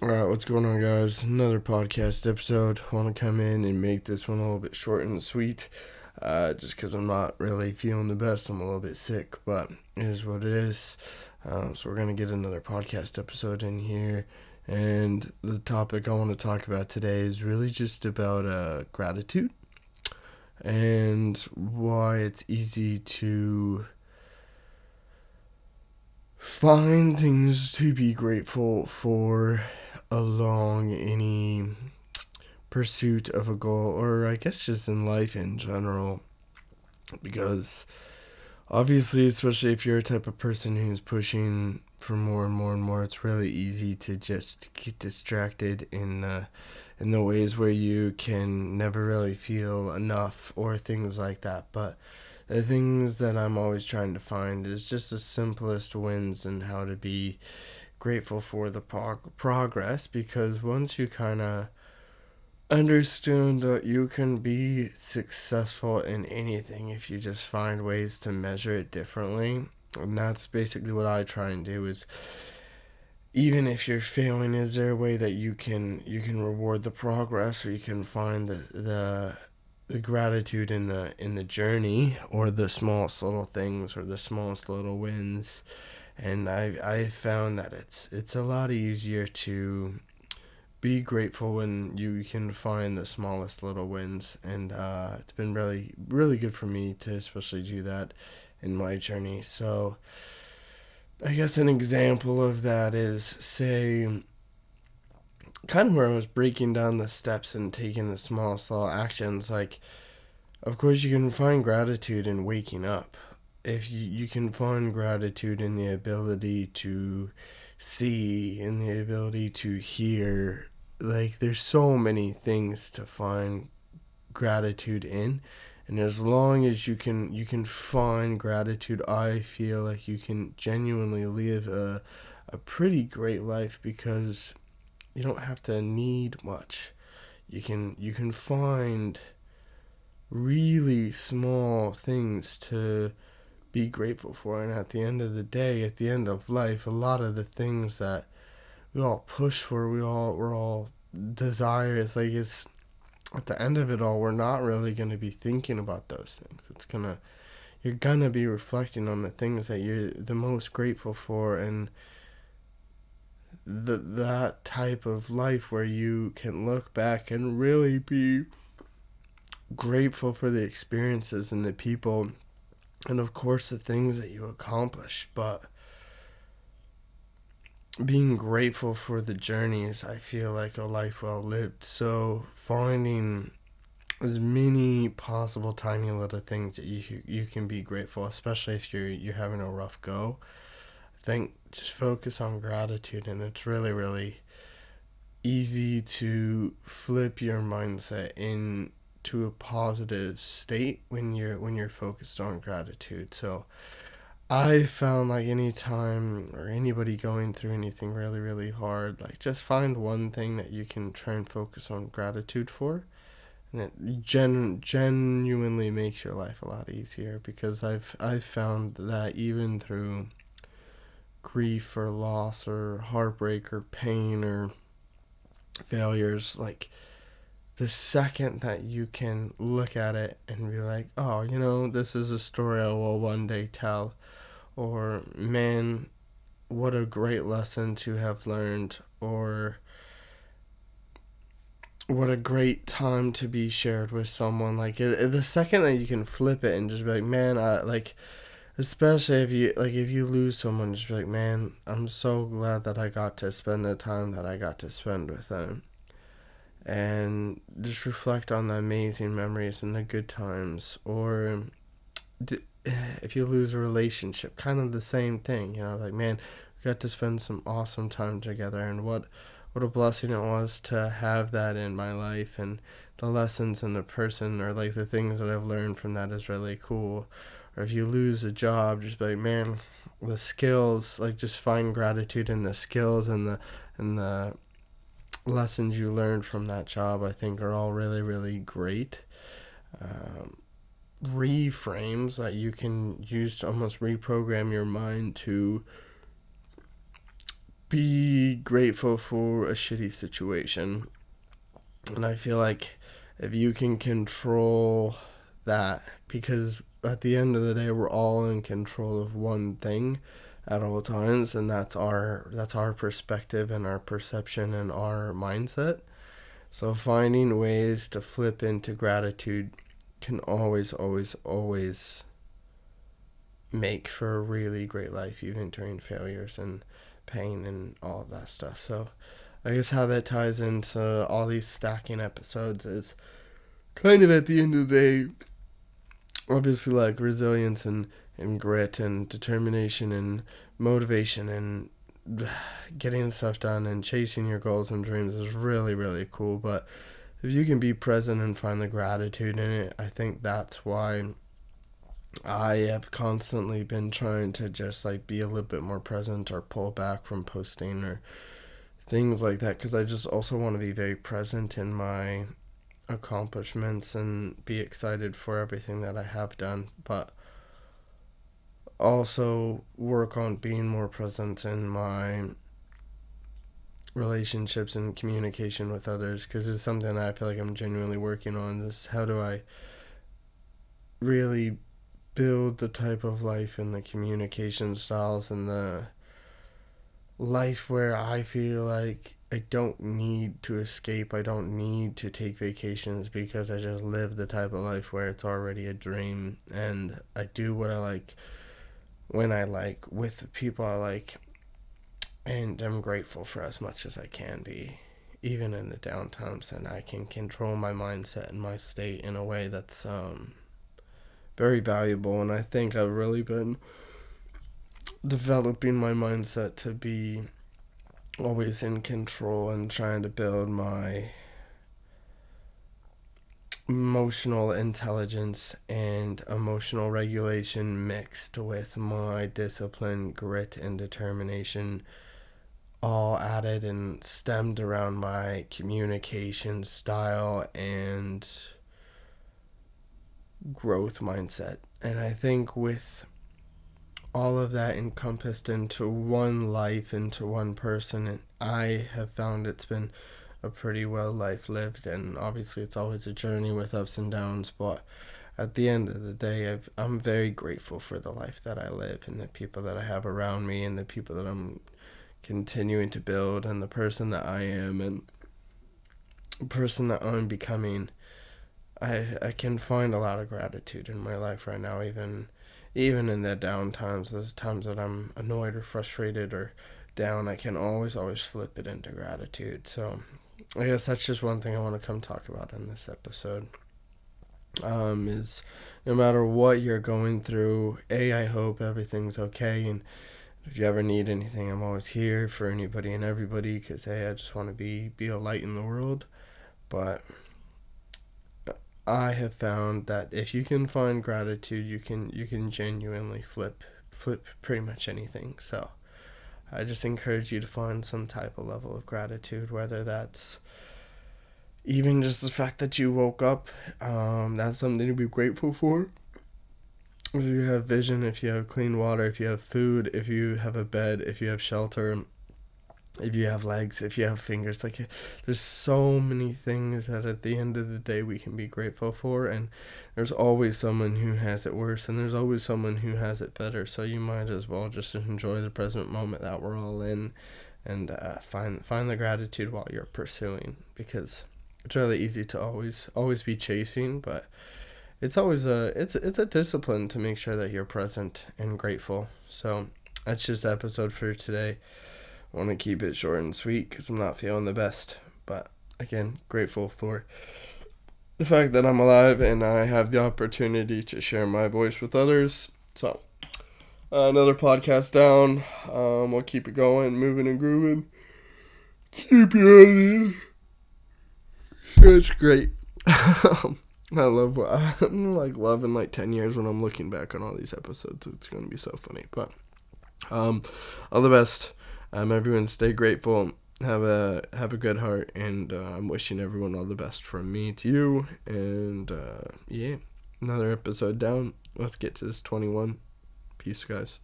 Alright, what's going on, guys? Another podcast episode. Want to come in and make this one a little bit short and sweet. Just because I'm not really feeling the best. I'm a little bit sick, but it is what it is. So we're going to get another podcast episode in here. And the topic I want to talk about today is really just about gratitude and why it's easy to find things to be grateful for along any pursuit of a goal, or I guess just in life in general. Because obviously, especially if you're a type of person who's pushing for more and more and more, it's really easy to just get distracted in the ways where you can never really feel enough or things like that. But the things that I'm always trying to find is just the simplest wins and how to be grateful for the progress, because once you kind of understand that you can be successful in anything if you just find ways to measure it differently. And that's basically what I try and do, is even if you're failing, is there a way that you can reward the progress, or you can find the gratitude in the journey, or the smallest little things, or the smallest little wins. And I found that it's a lot easier to be grateful when you can find the smallest little wins. And it's been really really good for me to especially do that in my journey. So I guess an example of that is, say, kind of where I was breaking down the steps and taking the smallest little actions. Like, of course, you can find gratitude in waking up. If you can find gratitude in the ability to see, in the ability to hear. Like, there's so many things to find gratitude in. And as long as you can find gratitude, I feel like you can genuinely live a pretty great life, because you don't have to need much. You can find really small things to be grateful for. And at the end of the day, at the end of life, a lot of the things that we all push for, we're all desire, it's like, it's at the end of it all, we're not really going to be thinking about those things. You're gonna be reflecting on the things that you're the most grateful for. And that type of life where you can look back and really be grateful for the experiences and the people, and of course the things that you accomplish. But being grateful for the journeys, I feel like a life well lived. So finding as many possible tiny little things that you can be grateful, especially if you're having a rough go. I think just focus on gratitude, and it's really really easy to flip your mindset into a positive state when you're focused on gratitude. So I found, like, any time or anybody going through anything really really hard, like, just find one thing that you can try and focus on gratitude for, and it genuinely makes your life a lot easier. Because I've found that even through grief or loss or heartbreak or pain or failures, like, the second that you can look at it and be like, oh, this is a story I will one day tell, or man, what a great lesson to have learned, or what a great time to be shared with someone. Like, the second that you can flip it and just be like, man, I like, especially if you lose someone, just be like, man, I'm so glad that I got to spend the time that I got to spend with them. And just reflect on the amazing memories and the good times. Or if you lose a relationship, kind of the same thing. Like, man, we got to spend some awesome time together, and what a blessing it was to have that in my life. And the lessons and the person, or like the things that I've learned from that, is really cool. Or if you lose a job, just be like, man, the skills, like, just find gratitude in the skills and the lessons you learned from that job. I think are all really really great. um, Reframes that you can use to almost reprogram your mind to be grateful for a shitty situation. And I feel like if you can control that, because at the end of the day, we're all in control of one thing at all times, and that's our perspective and our perception and our mindset. So finding ways to flip into gratitude can always, always, always make for a really great life, even during failures and pain and all of that stuff. So I guess how that ties into all these stacking episodes is kind of at the end of the day, obviously, like resilience and grit and determination and motivation and getting stuff done and chasing your goals and dreams is really, really cool. But if you can be present and find the gratitude in it, I think that's why I have constantly been trying to just like be a little bit more present or pull back from posting or things like that, because I just also want to be very present in my accomplishments and be excited for everything that I have done, but also work on being more present in my relationships and communication with others, because it's something that I feel like I'm genuinely working on. This, how do I really build the type of life and the communication styles and the life where I feel like I don't need to escape, I don't need to take vacations, because I just live the type of life where it's already a dream and I do what I like when I like with the people I like, and I'm grateful for as much as I can be, even in the downtimes, and I can control my mindset and my state in a way that's very valuable. And I think I've really been developing my mindset to be always in control and trying to build my emotional intelligence and emotional regulation mixed with my discipline, grit, and determination, all added and stemmed around my communication style and growth mindset. And I think with all of that encompassed into one life, into one person, and I have found it's been a pretty well life lived. And obviously it's always a journey with ups and downs, but at the end of the day, I'm very grateful for the life that I live and the people that I have around me and the people that I'm continuing to build and the person that I am and the person that I'm becoming. I can find a lot of gratitude in my life right now, even in the down times, those times that I'm annoyed or frustrated or down, I can always flip it into gratitude. So I guess that's just one thing I want to come talk about in this episode. Is no matter what you're going through, I hope everything's okay, and if you ever need anything, I'm always here for anybody and everybody, because I just want to be a light in the world. But I have found that if you can find gratitude, you can genuinely flip pretty much anything. So I just encourage you to find some type of level of gratitude, whether that's even just the fact that you woke up. That's something to be grateful for. If you have vision, if you have clean water, if you have food, if you have a bed, if you have shelter, if you have legs, if you have fingers, like there's so many things that at the end of the day we can be grateful for, and there's always someone who has it worse, and there's always someone who has it better. So you might as well just enjoy the present moment that we're all in, and find the gratitude while you're pursuing, because it's really easy to always be chasing, but it's always it's a discipline to make sure that you're present and grateful. So that's just the episode for today. I want to keep it short and sweet because I'm not feeling the best. But again, grateful for the fact that I'm alive and I have the opportunity to share my voice with others. So, another podcast down. We'll keep it going, moving and grooving. Keep your head. It's great. I love I'm like loving like 10 years when I'm looking back on all these episodes. It's going to be so funny. But all the best. Everyone stay grateful, have a good heart, and I'm wishing everyone all the best from me to you. And yeah, another episode down. Let's get to this 21. Peace, guys.